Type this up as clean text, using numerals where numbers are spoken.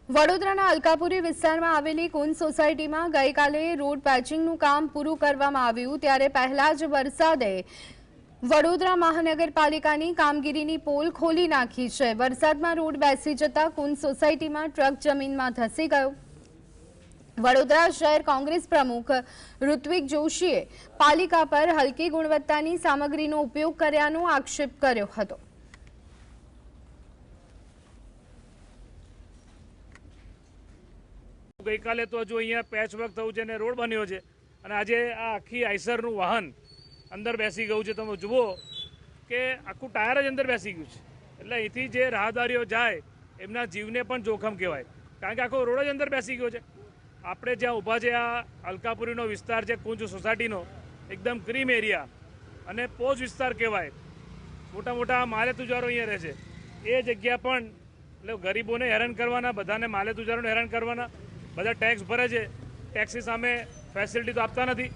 વડોદરાના અલકાપુરી વિસ્તારમાં આવેલી કુંજ સોસાયટીમાં ગઈકાલે રોડ પેચિંગનું કામ પૂરું કરવામાં આવ્યું ત્યારે પહેલા જ વરસાદે વડોદરા મહાનગરપાલિકાની કામગીરીની પોલ ખોલી નાખી છે। વરસાદમાં રોડ બેસી જતા કુંજ સોસાયટીમાં ટ્રક જમીનમાં ધસી ગયો। વડોદરા શહેર કોંગ્રેસ પ્રમુખ ઋત્વિક જોશીએ પાલિકા પર હલકી ગુણવત્તાની સામગ્રીનો ઉપયોગ કર્યાનો આક્ષેપ કર્યો હતો। ગઈકાલે તો હજુ અહીંયા પેચવર્ક થયું છે અને રોડ બન્યો છે અને આજે આ આખી આઈસરનું વાહન અંદર બેસી ગયું છે। તમે જુઓ કે આખું ટાયર જ અંદર બેસી ગયું છે, એટલે અહીંથી જે રાહદારીઓ જાય એમના જીવને પણ જોખમ કહેવાય, કારણ કે આખો રોડ જ અંદર બેસી ગયો છે। આપણે જ્યાં ઊભા છે આ અલકાપુરીનો વિસ્તાર છે, કુંજ સોસાયટીનો એકદમ ક્રીમ એરિયા અને પોજ વિસ્તાર કહેવાય। મોટા મોટા માલે તુજારો અહીંયા રહે છે, એ જગ્યા પણ એટલે ગરીબોને હેરાન કરવાના, બધાને માલે તુજારોને હેરાન કરવાના। બધા ટેક્સ ભરે છે, ટેક્સની સામે ફેસિલિટી તો આપતા નથી।